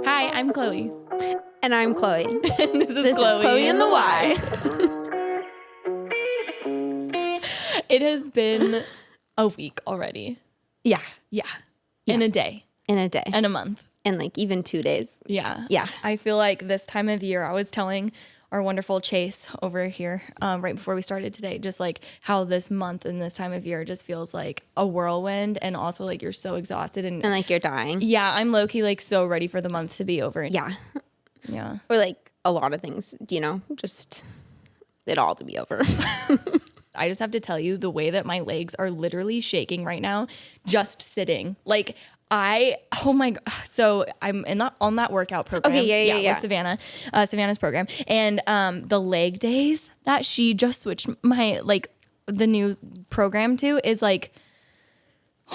Hi, I'm Chloe. And I'm Chloe. And this Is Chloe and the Y. It has been a week already. Yeah. Yeah. In a day. In a day. And a month. And like even 2 days. Yeah. Yeah. I feel like this time of year, I was telling our wonderful Chase over here right before we started today, just like how this month and this time of year just feels like a whirlwind, and also like you're so exhausted and like you're dying. Yeah, I'm low-key like so ready for the month to be over. Yeah. Yeah. Or like a lot of things, just it all to be over. I just have to tell you, the way that my legs are literally shaking right now, just sitting. Like oh my God. So I'm on that workout program. Okay, yeah. With Savannah's program. And the leg days that she just switched the new program to is like,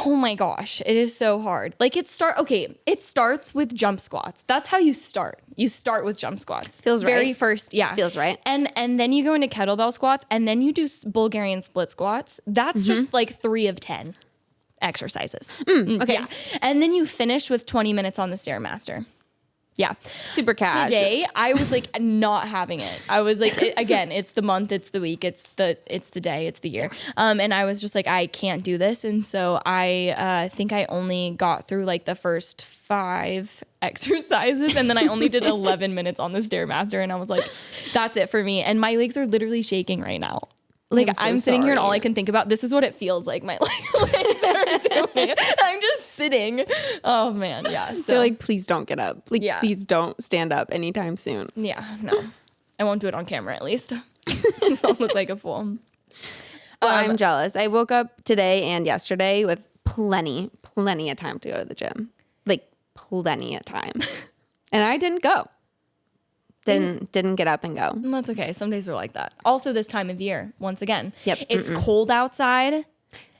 oh my gosh, it is so hard. Like it starts with jump squats. That's how you start. You start with jump squats. Feels right. Very first, yeah. Feels right. And then you go into kettlebell squats, and then you do Bulgarian split squats. That's just like 3 of 10 exercises. Okay. Yeah. And then you finish with 20 minutes on the Stairmaster. Yeah. Super cash. Today, I was like not having it. I was like, again, it's the month, it's the week, it's the day, it's the year. And I was just like, I can't do this. And so I think I only got through like the first 5 exercises, and then I only did 11 minutes on the Stairmaster, and I was like, that's it for me. And my legs are literally shaking right now. Like I'm sitting here and all I can think about, this is what it feels like my legs are doing. I'm just sitting. Oh man, yeah. So They're like, please don't get up. Like, please don't stand up anytime soon. Yeah, no. I won't do it on camera at least. So I'll look like a fool. I'm jealous. I woke up today and yesterday with plenty of time to go to the gym. Like plenty of time. And I didn't go. Didn't get up and go. And that's okay. Some days are like that. Also this time of year, once again. Yep. It's cold outside.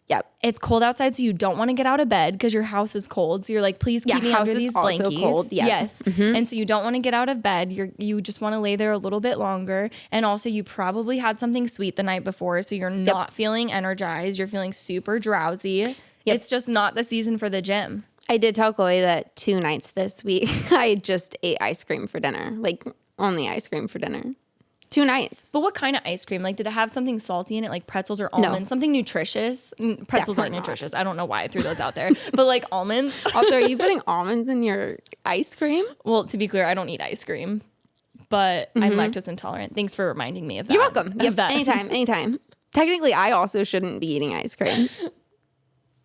Yep. It's cold outside, so you don't want to get out of bed because your house is cold. So you're like, please keep me under these also blankies. cold. Yeah. Yes. And so you don't want to get out of bed. You just want to lay there a little bit longer. And also you probably had something sweet the night before, so you're not feeling energized. You're feeling super drowsy. Yep. It's just not the season for the gym. I did tell Chloe that 2 nights this week I just ate ice cream for dinner. Like only ice cream for dinner. 2 nights. But what kind of ice cream? Like, did it have something salty in it, like pretzels or almonds? No. Something nutritious? Pretzels aren't nutritious. I don't know why I threw those out there. But like almonds. Also, are you putting almonds in your ice cream? Well, to be clear, I don't eat ice cream, but I'm lactose intolerant. Thanks for reminding me of that. You're welcome. Yep. Anytime. Technically, I also shouldn't be eating ice cream.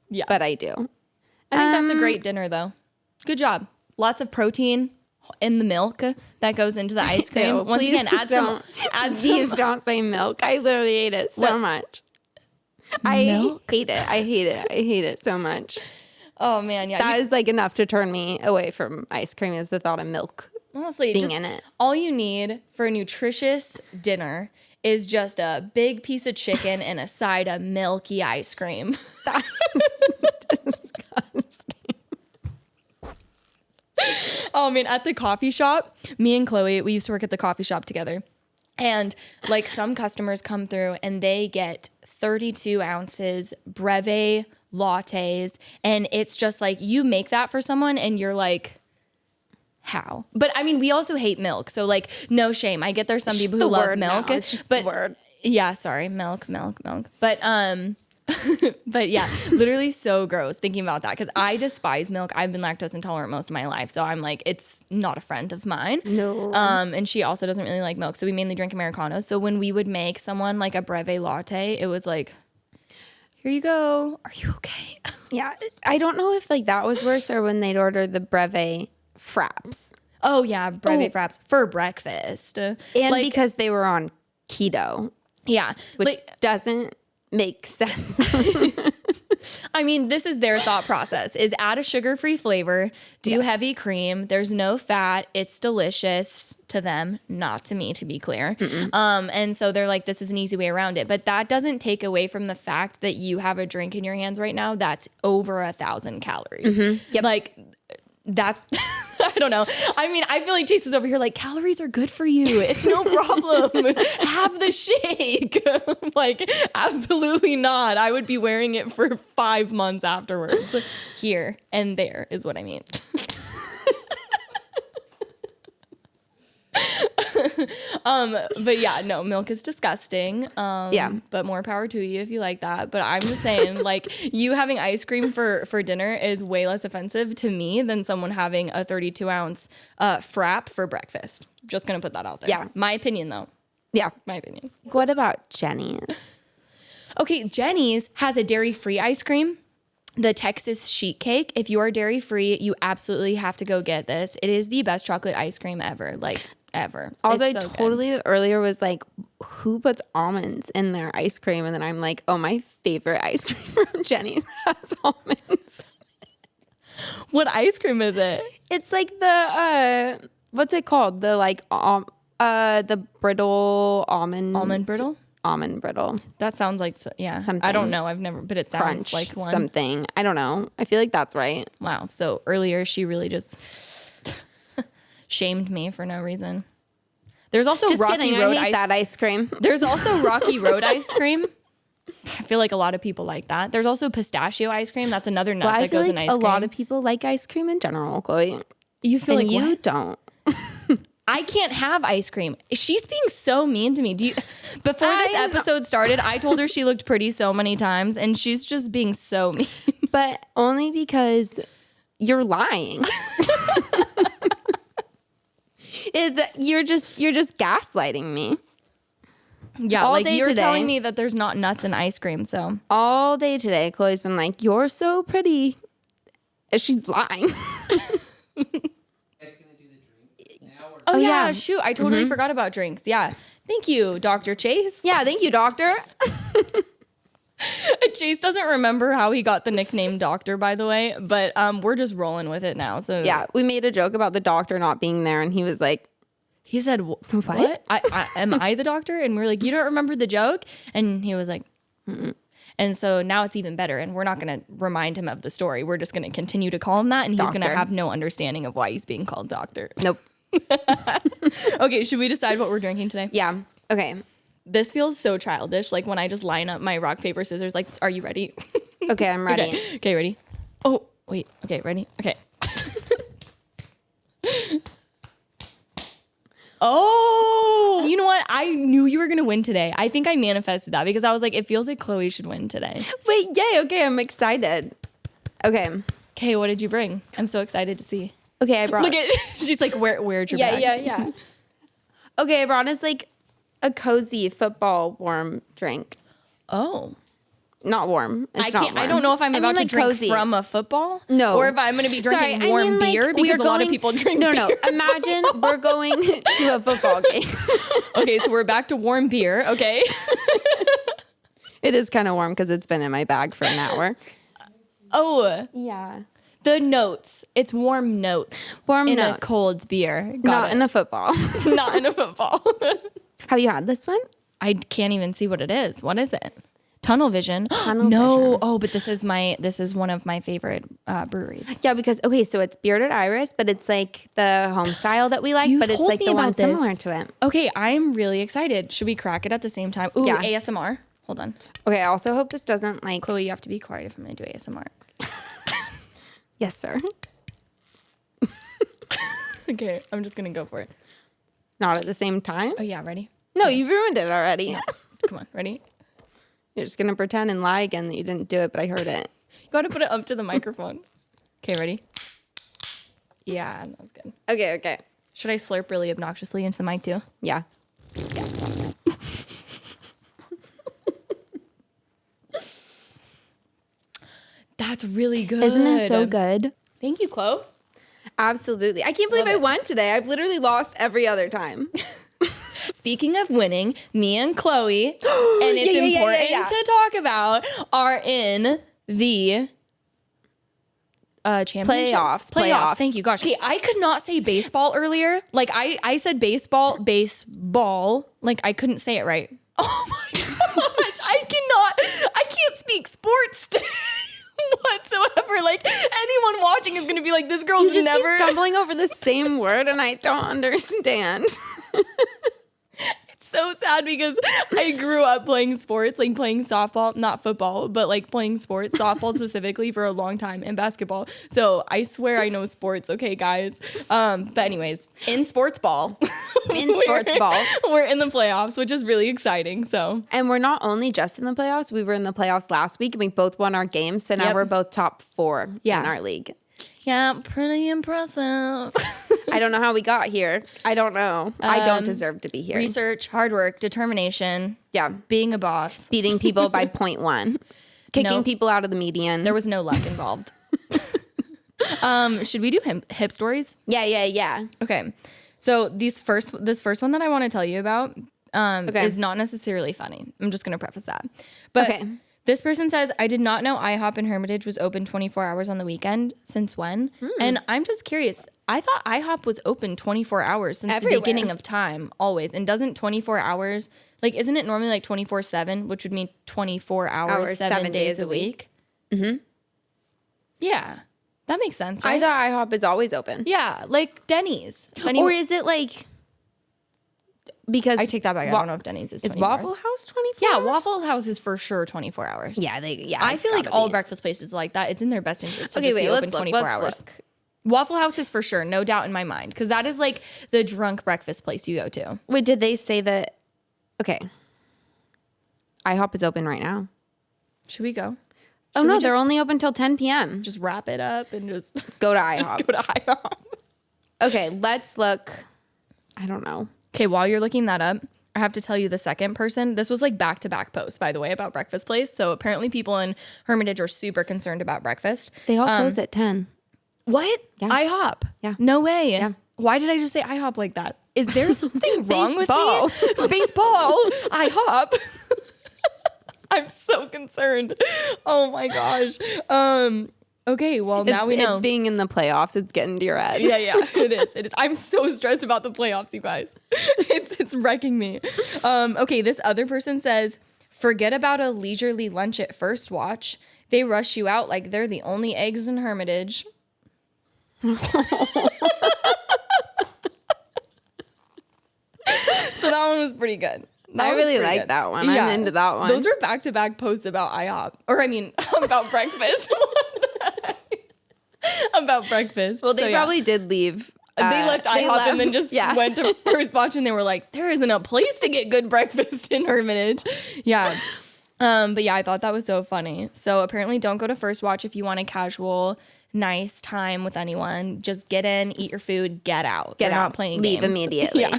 Yeah. But I do. I think that's a great dinner, though. Good job. Lots of protein in the milk that goes into the ice cream. Once again, Please don't say milk. I literally ate it so much. I hate it so much. Oh man, yeah. That is like enough to turn me away from ice cream, is the thought of milk. Honestly, being in it. All you need for a nutritious dinner is just a big piece of chicken and a side of milky ice cream. That's disgusting. Oh man, at the coffee shop, me and Chloe, we used to work at the coffee shop together. And like some customers come through and they get 32 ounces breve lattes. And it's just like, you make that for someone and you're like, how? But I mean, we also hate milk. So like, no shame. I get there's some people who love milk. It's just the word. Yeah, sorry. Milk. But yeah, literally so gross thinking about that because I despise milk. I've been lactose intolerant most of my life. So I'm like, it's not a friend of mine. No. And she also doesn't really like milk. So we mainly drink Americanos. So when we would make someone like a breve latte, it was like, here you go. Are you okay? Yeah. I don't know if like that was worse or when they'd order the breve fraps. Oh yeah, breve fraps for breakfast. And like, because they were on keto. Yeah. Which doesn't make sense. I mean, this is their thought process, is add a sugar-free flavor, do heavy cream, there's no fat, it's delicious to them, not to me, to be clear. And so they're like, this is an easy way around it. But that doesn't take away from the fact that you have a drink in your hands right now that's over 1,000 calories. Yep. Like, that's, I don't know. I mean, I feel like Chase is over here like, calories are good for you. It's no problem. Have the shake. Like, absolutely not. I would be wearing it for 5 months afterwards. Here and there is what I mean. But yeah, no, milk is disgusting. But more power to you if you like that. But I'm just saying, like, you having ice cream for dinner is way less offensive to me than someone having a 32-ounce frap for breakfast. Just gonna put that out there. Yeah. My opinion, though. Yeah. My opinion. What about Jenny's? Okay, Jenny's has a dairy-free ice cream. The Texas sheet cake. If you are dairy free, you absolutely have to go get this. It is the best chocolate ice cream ever, like ever. Also, It's I so totally good. earlier was like, who puts almonds in their ice cream? And then I'm like, oh, my favorite ice cream from Jenny's has almonds. What ice cream is it? It's like the what's it called? The like the brittle Almond brittle. almond brittle That sounds like yeah. Something. I don't know. I've never, but it sounds crunch like one. something. I don't know. I feel like that's right. Wow. So earlier she really just shamed me for no reason. There's also Just Rocky kidding. Road I hate that ice cream. There's also Rocky Road ice cream. I feel like a lot of people like that. There's also pistachio ice cream. That's another nut Well, I that feel goes like in ice a cream. lot of people like ice cream in general, Chloe. You feel And like you what? don't. I can't have ice cream. She's being so mean to me. Before this episode started, I told her she looked pretty so many times, and she's just being so mean. But only because you're lying. You're just gaslighting me. Yeah, All like day you're today. telling me that there's not nuts in ice cream, so. All day today, Chloe's been like, "You're so pretty." She's lying. Oh, yeah. yeah, shoot. I totally forgot about drinks. Yeah. Thank you, Dr. Chase. Yeah, thank you, doctor. Chase doesn't remember how he got the nickname doctor, by the way, but we're just rolling with it now. So Yeah, we made a joke about the doctor not being there, and he was like, he said, what? Am I the doctor? And we are like, you don't remember the joke? And he was like, mm-mm. And so now it's even better. And we're not going to remind him of the story. We're just going to continue to call him that. And he's going to Doctor. have no understanding of why he's being called doctor. "Nope." Okay, should we decide what we're drinking today? Yeah. Okay. This feels so childish. Like when I just line up my rock, paper, scissors, like, are you ready? Okay, I'm ready. Okay, ready? Oh, wait. Okay, ready? Okay. Oh, you know what? I knew you were going to win today. I think I manifested that because I was like, it feels like Chloe should win today. Wait, yay. Okay, I'm excited. Okay. Okay, what did you bring? I'm so excited to see. Okay, I brought. Look at, she's like, where'd your bag? Yeah. Okay, I brought us like a cozy football warm drink. Oh. Not warm. It's not warm. I don't know if I'm about to like drink cozy. from a football. No. Or if I'm going to be drinking Sorry, warm beer because a lot of people drink beer. No. Imagine we're going to a football game. Okay, so we're back to warm beer. Okay. It is kind of warm because it's been in my bag for an hour. Oh, Yeah. the notes. It's warm notes. Warm in notes. a cold beer. Not in a football. Not in a football. Have you had this one? I can't even see what it is. What is it? Tunnel Vision. Tunnel No. Vision. Oh, but this is one of my favorite breweries. Yeah, because so it's Bearded Iris, but it's like the home style that we like, You but it's told like me the one about this. similar to it. Okay, I'm really excited. Should we crack it at the same time? Ooh, Yeah. ASMR. Hold on. Okay, I also hope this doesn't like. Chloe, you have to be quiet if I'm going to do ASMR. Yes, sir. Okay, I'm just going to go for it. Not at the same time. Oh, yeah, ready? No, you ruined it already. Come on, ready? You're just gonna pretend and lie again that you didn't do it, but I heard it. You got to put it up to the microphone. Okay, ready? Yeah, that was good. Okay. Should I slurp really obnoxiously into the mic too? Yeah. That's really good. Isn't it so good? Thank you, Chloe. Absolutely. I can't believe Love I it. won today. I've literally lost every other time. Speaking of winning, me and Chloe, and it's important to talk about, are in the championship? Playoffs. Thank you. Gosh. Okay, I could not say baseball earlier. Like I said baseball. Like I couldn't say it right. Oh my gosh. I can't speak sports today whatsoever. Like anyone watching is going to be like, this girl's You just never keep stumbling over the same word, and I don't understand. so sad because I grew up playing sports, like playing softball, not football, but like playing sports, softball specifically for a long time, and basketball. So I swear I know sports, okay, guys. But anyways, in sports ball, in sports ball. We're in the playoffs, which is really exciting. So, and we're not only just in the playoffs. We were in the playoffs last week, and we both won our games. So now we're both top 4 in our league. Yeah, pretty impressive. I don't know how we got here. I don't know. I don't deserve to be here. Research, hard work, determination. Yeah. Being a boss. Beating people by 0.1. Kicking people out of the median. There was no luck involved. Should we do hip stories? Yeah. Okay. So this first one that I want to tell you about is not necessarily funny. I'm just going to preface that. But this person says, I did not know IHOP in Hermitage was open 24 hours on the weekend. Since when? And I'm just curious. I thought IHOP was open 24 hours since the beginning of time, always. And doesn't 24 hours, like, isn't it normally like 24/7, which would mean 24 hours 7 days a week? Mm-hmm. Yeah. That makes sense, right? I thought IHOP is always open. Yeah, like Denny's. Or is it like... Because I take that back. I don't know if Denny's is 24 Waffle hours. House 24 Yeah, hours? Waffle House is for sure 24 hours. Yeah, I feel like all breakfast places like that. It's in their best interest to just be open 24 hours. Look. Waffle House is for sure, no doubt in my mind, because that is like the drunk breakfast place you go to. Wait, did they say that? Okay. IHOP is open right now. Should we go? Oh, no, they're only open till 10 p.m. Just wrap it up and just go to IHOP. Just go to IHOP. Okay, let's look. I don't know. Okay, while you're looking that up, I have to tell you the second person. This was like back-to-back posts, by the way, about breakfast place. So apparently people in Hermitage are super concerned about breakfast. They all close at 10. What? Yeah. IHOP? Yeah. No way. Yeah. Why did I just say IHOP like that? Is there something wrong with Baseball. me? Baseball. IHOP. I'm so concerned. Oh my gosh. Okay, well, now we know. It's being in the playoffs. It's getting to your head. Yeah, it is. I'm so stressed about the playoffs, you guys. It's wrecking me. Okay, this other person says, forget about a leisurely lunch at First Watch. They rush you out like they're the only eggs in Hermitage. So that one was pretty good. I really like that one. I'm into that one. Those were back-to-back posts about IHOP. Or, I mean, about breakfast. About breakfast. Well, they probably did leave. They left IHOP and then just went to First Watch, and they were like, there isn't a place to get good breakfast in Hermitage. Yeah. But yeah, I thought that was so funny. So apparently don't go to First Watch if you want a casual, nice time with anyone. Just get in, eat your food, get out. They're not playing Leave games. immediately. Yeah.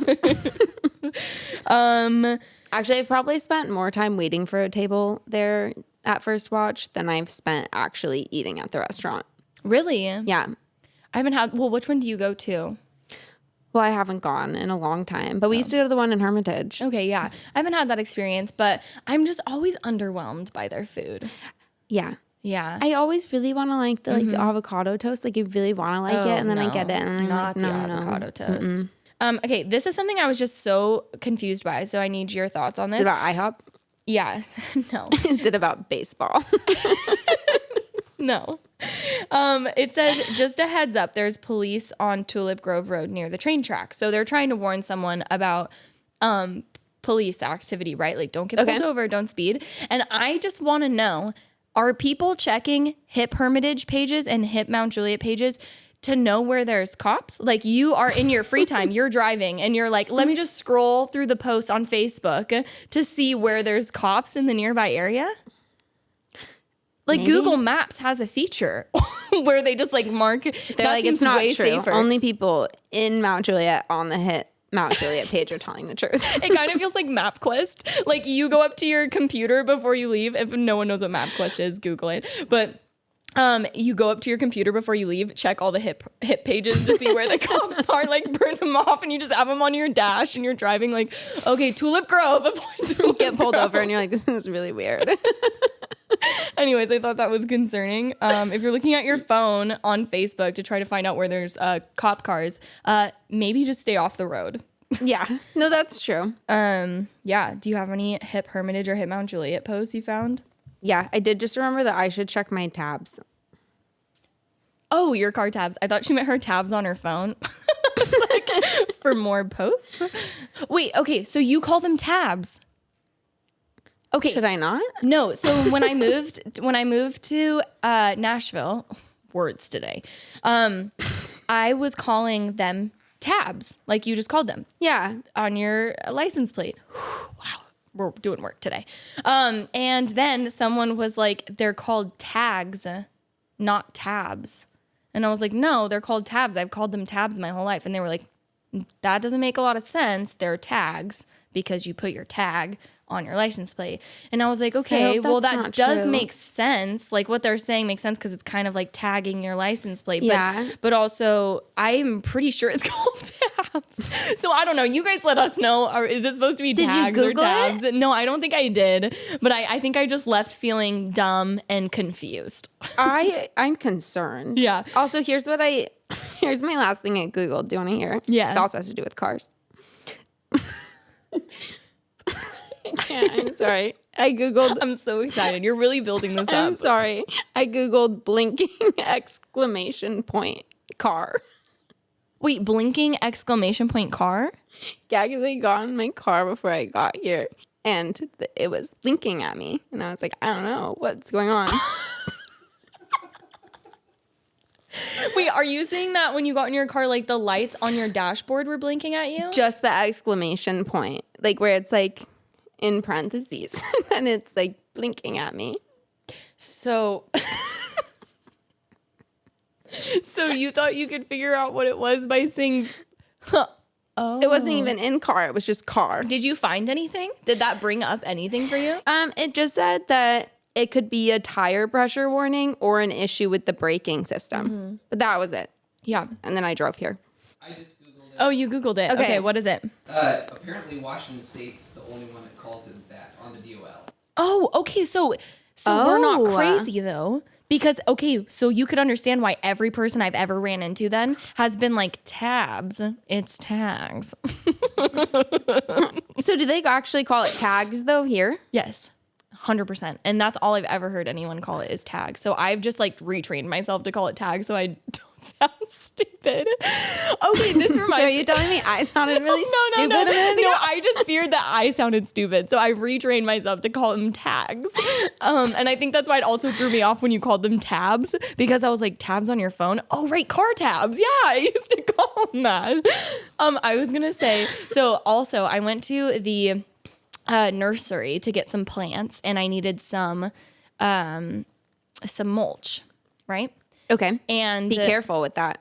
Actually, I've probably spent more time waiting for a table there at First Watch than I've spent actually eating at the restaurant. Really? Yeah. I haven't had, well, which one do you go to? Well, I haven't gone in a long time, but we used to go to the one in Hermitage. Okay, yeah. I haven't had that experience, but I'm just always underwhelmed by their food. Yeah. Yeah. I always really want to like the avocado toast. Like, you really want to like it, and then I get it, and I'm not like, no, the avocado toast. Okay, this is something I was just so confused by, so I need your thoughts on this. Is it about IHOP? Yeah. No. Is it about baseball? No. It says, just a heads up, there's police on Tulip Grove Road near the train tracks. So they're trying to warn someone about police activity, right? Like, don't get pulled over, don't speed. And I just want to know, are people checking Hip Hermitage pages and Hip Mount Juliet pages to know where there's cops? Like, you are in your free time, you're driving, and you're like, let me just scroll through the posts on Facebook to see where there's cops in the nearby area? Like, maybe. Google Maps has a feature where they just like mark. They're like, it's not true. Safer. Only people in Mount Juliet on the Hit Mount Juliet page are telling the truth. It kind of feels like MapQuest. Like, you go up to your computer before you leave. If no one knows what MapQuest is, Google it. But you go up to your computer before you leave, check all the hip pages to see where the cops are, like print them off, and you just have them on your dash, and you're driving like, okay, Tulip Grove. Get pulled over, and you're like, this is really weird. Anyways, I thought that was concerning. If you're looking at your phone on Facebook to try to find out where there's cop cars, maybe just stay off the road. Yeah, no, that's true. Yeah. Do you have any Hip Hermitage or Hip Mount Juliet posts you found? Yeah, I did just remember that I should check my tabs. Oh, your car tabs. I thought she meant her tabs on her phone. Like, for more posts. Wait, okay, so you call them tabs. Okay. Should I not? No. So when I moved to Nashville, words today, I was calling them tabs, like you just called them. Yeah. On your license plate. Wow. We're doing work today. And then someone was like, they're called tags, not tabs. And I was like, no, they're called tabs. I've called them tabs my whole life. And they were like, that doesn't make a lot of sense. They're tags because you put your tag on your license plate. And I was like, okay, well, that does make sense. Like what they're saying makes sense because it's kind of like tagging your license plate. But also I'm pretty sure it's called tabs. So I don't know. You guys let us know. Or is it supposed to be tags or tabs? No, I don't think I did. But I think I just left feeling dumb and confused. I'm concerned. Yeah. Also, here's my last thing I Googled. Do you want to hear? Yeah. It also has to do with cars. Yeah, I'm sorry. I'm so excited. You're really building this up. I'm sorry. I Googled blinking exclamation point car. Wait, blinking exclamation point car? Yeah, because I got in my car before I got here and it was blinking at me. And I was like, I don't know what's going on. Wait, are you saying that when you got in your car, like the lights on your dashboard were blinking at you? Just the exclamation point, like where it's like in parentheses and it's like blinking at me. So you thought you could figure out what it was by saying, oh. It wasn't even in car. It was just car. Did you find anything? Did that bring up anything for you? It just said that it could be a tire pressure warning or an issue with the braking system. Mm-hmm. But that was it. Yeah. And then I drove here. I just Googled it. Oh, you Googled it. Okay, what is it? Apparently Washington State's the only one that calls it that on the DOL. Oh, okay. So we're not crazy though. Because, okay, so you could understand why every person I've ever ran into then has been like, tabs, it's tags. So do they actually call it tags though here? Yes. 100%. And that's all I've ever heard anyone call it is tag. So I've just like retrained myself to call it tag so I don't sound stupid. Okay, this reminds me. So are you telling me I sounded really stupid? No, I just feared that I sounded stupid. So I retrained myself to call them tags. And I think that's why it also threw me off when you called them tabs because I was like, tabs on your phone? Oh, right, car tabs. Yeah, I used to call them that. I was going to say, so also I went to the nursery to get some plants and I needed some mulch, right? Okay. And be careful with that.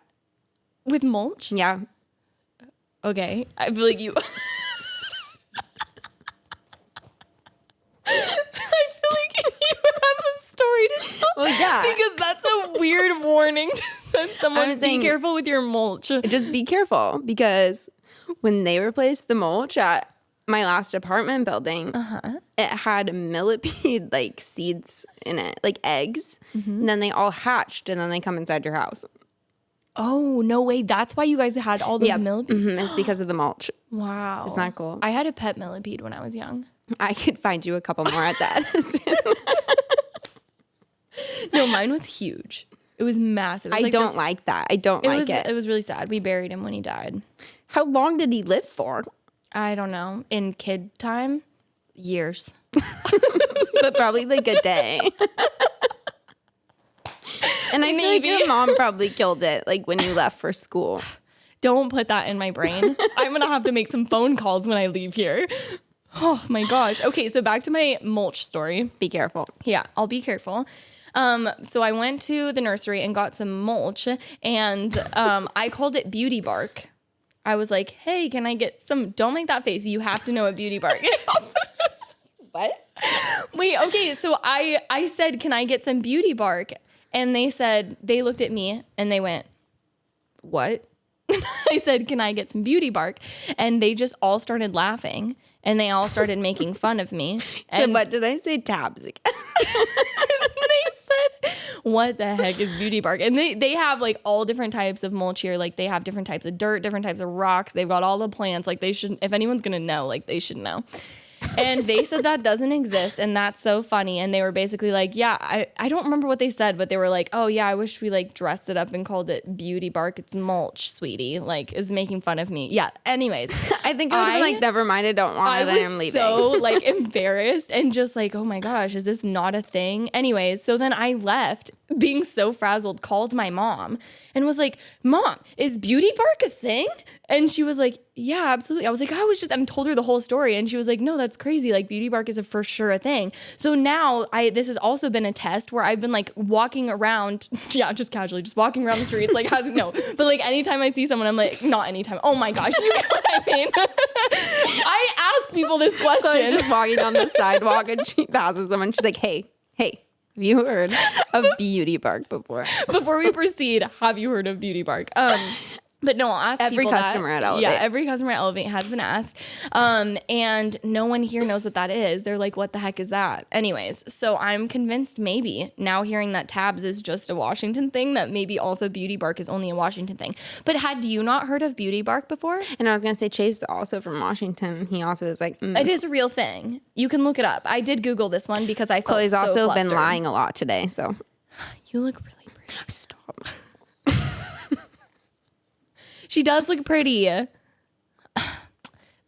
With mulch? Yeah. Okay. I feel like you have a story to tell. Well, yeah. Because that's a weird warning to send someone be careful with your mulch. Just be careful because when they replaced the mulch at my last apartment building, it had millipede like seeds in it, like eggs. Mm-hmm. And then they all hatched and then they come inside your house. Oh, no way. That's why you guys had all those millipedes? Mm-hmm. It's because of the mulch. Wow. Isn't that cool? I had a pet millipede when I was young. I could find you a couple more at that. No, mine was huge. It was massive. It was I don't like that. I don't like it. It was really sad. We buried him when he died. How long did he live for? I don't know. In kid time, years. But probably like a day. And I feel like your mom probably killed it like when you left for school. Don't put that in my brain. I'm going to have to make some phone calls when I leave here. Oh my gosh. Okay, so back to my mulch story. Be careful. Yeah, I'll be careful. So I went to the nursery and got some mulch and I called it beauty bark. I was like, hey, can I get some, don't make that face. You have to know what beauty bark is. What? Wait, okay. So I said, can I get some beauty bark? And they said, they looked at me and they went, what? I said, can I get some beauty bark? And they just all started laughing and they all started making fun of me. And so what did I say? Tabs again. They said, what the heck is beauty bark? And they have like all different types of mulch here. Like they have different types of dirt, different types of rocks. They've got all the plants. Like they should, if anyone's going to know, like they should know. And they said that doesn't exist. And that's so funny. And they were basically like, yeah, I don't remember what they said, but they were like, oh yeah, I wish we like dressed it up and called it beauty bark. It's mulch, sweetie. Like is making fun of me. Yeah. Anyways, I think I was like, never mind. I don't want it. I'm leaving. So like embarrassed and just like, oh my gosh, is this not a thing? Anyways, so then I left being so frazzled, called my mom and was like, Mom, is beauty bark a thing? And she was like, yeah, absolutely. I was like, and told her the whole story. And she was like, no, that's crazy. Like beauty bark is for sure a thing. So now this has also been a test where I've been like walking around, just casually, just walking around the streets, like but like anytime I see someone, I'm like, not anytime. Oh my gosh, you get what I mean? I ask people this question. So she's just walking on the sidewalk and she passes someone. She's like, hey, have you heard of beauty bark before? Before we proceed, have you heard of beauty bark? But no, I'll ask every people customer that. at Elevate. Yeah, every customer at Elevate has been asked. And no one here knows what that is. They're like, what the heck is that? Anyways, so I'm convinced maybe now hearing that tabs is just a Washington thing, that maybe also beauty bark is only a Washington thing. But had you not heard of beauty bark before? And I was going to say Chase is also from Washington. He also is like, It is a real thing. You can look it up. I did Google this one because I felt Chloe's so also flustered. been lying a lot today. So You look really pretty. stop. She does look pretty.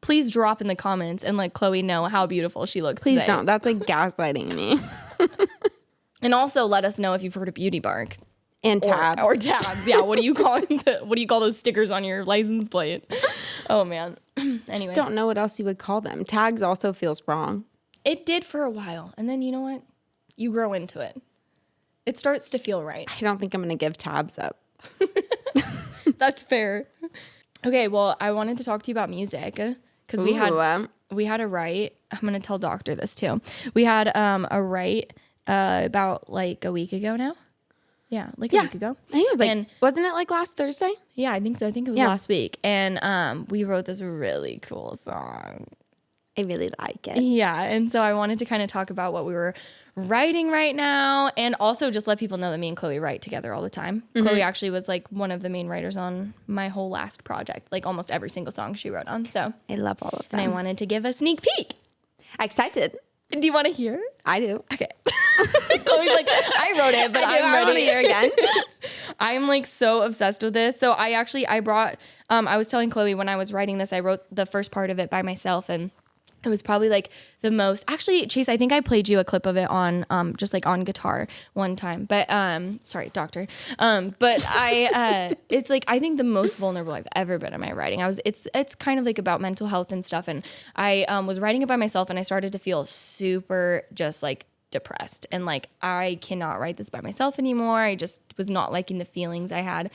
Please drop in the comments and let Chloe know how beautiful she looks Please today. don't. That's like gaslighting me. And also let us know if you've heard of beauty bark. And tabs. Or tabs. Yeah, what do you call those stickers on your license plate? Oh man. Anyways. Just don't know what else you would call them. Tags also feels wrong. It did for a while. And then you know what? You grow into it. It starts to feel right. I don't think I'm going to give tabs up. That's fair. Okay, well, I wanted to talk to you about music because we had a write. I'm gonna tell Doctor this too. We had a write about like a week ago now. Yeah, like a week ago. I think it was like, wasn't it like last Thursday? Yeah, I think so. I think it was last week, and we wrote this really cool song. I really like it. Yeah, and so I wanted to kind of talk about what we were writing right now, and also just let people know that me and Chloe write together all the time. Chloe actually was like one of the main writers on my whole last project, like almost every single song she wrote on. So I love all of them. and I wanted to give a sneak peek. Excited. Do you want to hear? I do. Okay. Chloe's like, I wrote it, but I'm I ready. want to hear again. I'm like so obsessed with this. So I brought, I was telling Chloe when I was writing this, I wrote the first part of it by myself, and it was probably like the most, actually, Chase, I think I played you a clip of it on, just like on guitar one time, but, sorry, Doctor. But it's like, I think the most vulnerable I've ever been in my writing. It's kind of like about mental health and stuff. And I, was writing it by myself, and I started to feel super just like depressed, and like, I cannot write this by myself anymore. I just was not liking the feelings I had.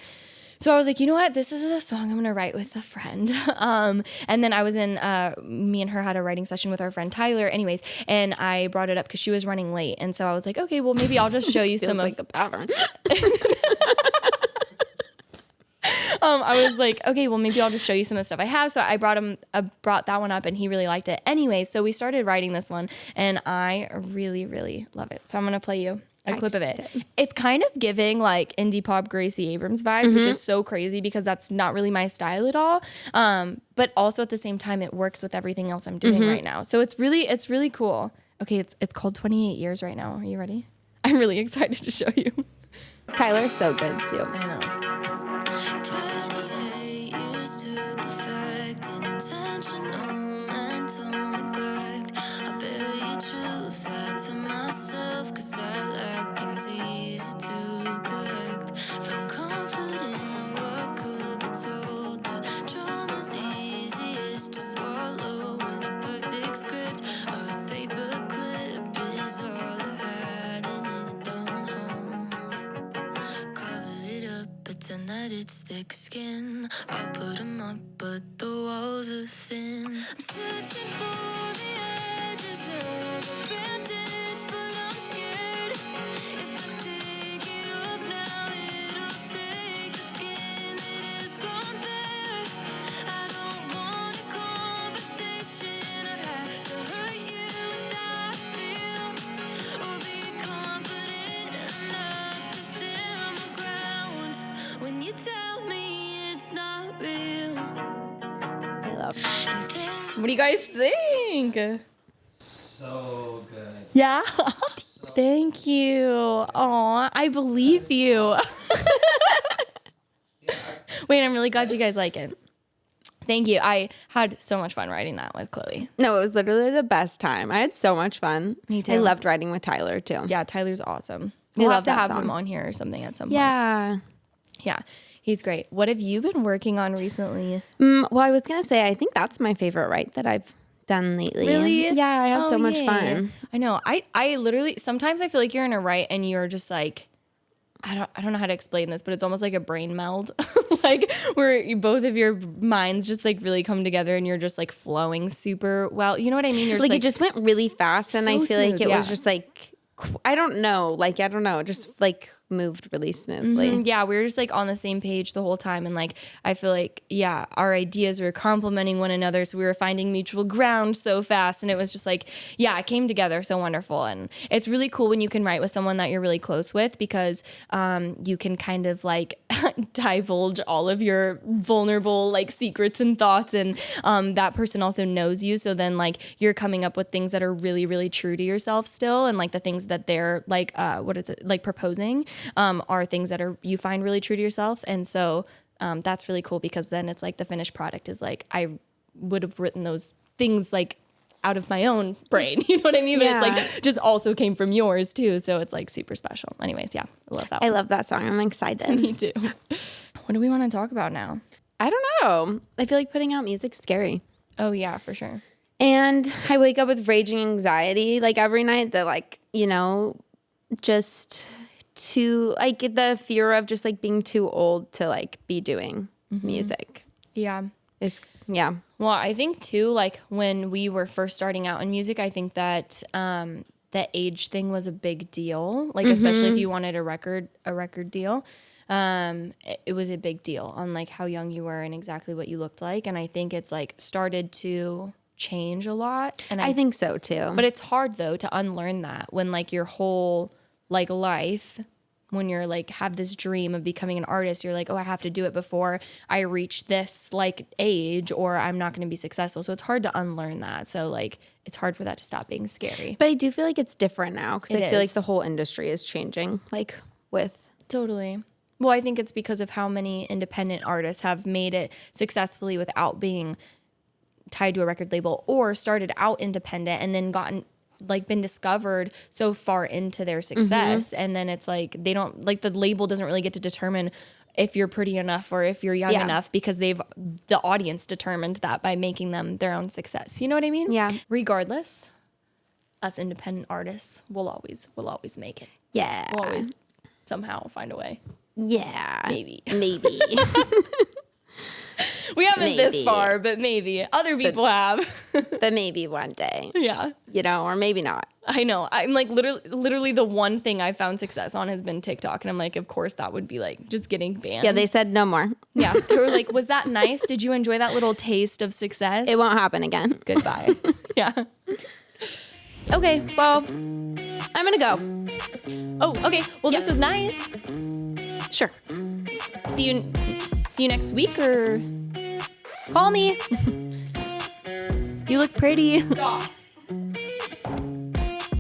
So I was like, you know what? This is a song I'm going to write with a friend. And then I was in, me and her had a writing session with our friend Tyler anyways. And I brought it up because she was running late. And so I was like, okay, well, maybe I'll just show you some like a pattern. I was like, okay, well, maybe I'll just show you some of the stuff I have. So I brought that one up, and he really liked it. Anyway, so we started writing this one, and I really, really love it. So I'm going to play you a clip of it. It's kind of giving like indie pop Gracie Abrams vibes, which is so crazy because that's not really my style at all. But also at the same time, it works with everything else I'm doing right now. So it's really cool. Okay, it's called 28 Years right now. Are you ready? I'm really excited to show you. Tyler's so good too. I know. 28 years to perfect, intentional mental neglect. I barely choose that to myself, cause I lack things easy to correct. Found comfort in what could be told. The drama's easiest to swallow in a perfect script. A paper clip is all I had, and it don't hold. Cover it up, pretend that it's thick skin. I'll put 'em up, but the walls are thin. I'm searching for the edges of a bandage, but I'm scared. If I take it off now, it'll take the skin that has grown there. I don't want a conversation. I have to hurt you with how I feel, or be confident enough to stand my ground when you tell me it's not real. I love it. And then What do you guys think? So good. Yeah. Thank you. Aw, I believe you. Wait, I'm really glad you guys like it. Thank you. I had so much fun writing that with Chloe. No, it was literally the best time. I had so much fun. Me too. I loved writing with Tyler too. Yeah, Tyler's awesome. We'll have love to that have song. him on here or something at some point. Yeah. Yeah. He's great. What have you been working on recently? Well, I was gonna say I think that's my favorite write that I've done lately. Really? Yeah, I had so much yay. fun. I know. I literally sometimes I feel like you're in a write and you're just like I don't know how to explain this, but it's almost like a brain meld. Like where both of your minds just like really come together and you're just like flowing super well. You know what I mean? You're just Like it just went really fast, and so I feel like smooth, it was yeah. just like I don't know, it just like moved really smoothly. Yeah, we were just like on the same page the whole time. And like, I feel like, yeah, our ideas were complementing one another. So we were finding mutual ground so fast. And it was just like, yeah, it came together so wonderful. And it's really cool when you can write with someone that you're really close with because you can kind of like divulge all of your vulnerable like secrets and thoughts. And that person also knows you. So then like you're coming up with things that are really, really true to yourself still. And like the things that they're like, like proposing are things that are you find really true to yourself. And so that's really cool because then it's like the finished product is like I would have written those things like out of my own brain. You know what I mean? Yeah. But it's like just also came from yours too. So it's like super special. Anyways, yeah, I love that I one. love that song. I'm excited. Me too. What do we want to talk about now? I don't know. I feel like putting out music's scary. Oh yeah, for sure. And I wake up with raging anxiety like every night that like, just too like the fear of just like being too old to like be doing music Yeah. is yeah. Well, I think too, like when we were first starting out in music, I think that the age thing was a big deal. Like especially if you wanted a record deal, it was a big deal on like how young you were and exactly what you looked like. And I think it's like started to change a lot. And I think so too. but it's hard though to unlearn that when like your whole like life, when you're like have this dream of becoming an artist, you're like, oh, I have to do it before I reach this like age or I'm not going to be successful. So it's hard to unlearn that. So like it's hard for that to stop being scary. But I do feel like it's different now because It I feel like is. the whole industry is changing like with Totally. Well, I think it's because of how many independent artists have made it successfully without being tied to a record label or started out independent and then gotten like been discovered so far into their success. And then it's like they don't like the label doesn't really get to determine if you're pretty enough or if you're young Yeah. enough because the audience determined that by making them their own success. You know what I mean? Yeah. Regardless, us independent artists will always make it. yeah. We'll always somehow find a way. Yeah. Maybe. Maybe. We haven't this Maybe. far, but maybe. Other people have. But maybe one day. Yeah. Or maybe not. I know. I'm like literally the one thing I found success on has been TikTok. And I'm like, of course that would be like just getting banned. Yeah, they said no more. Yeah. They were like, was that nice? Did you enjoy that little taste of success? It won't happen again. Goodbye. Yeah. Okay, well, I'm gonna go. Oh, okay. Well, this was nice. Sure. See you next week or call me. You look pretty. Stop.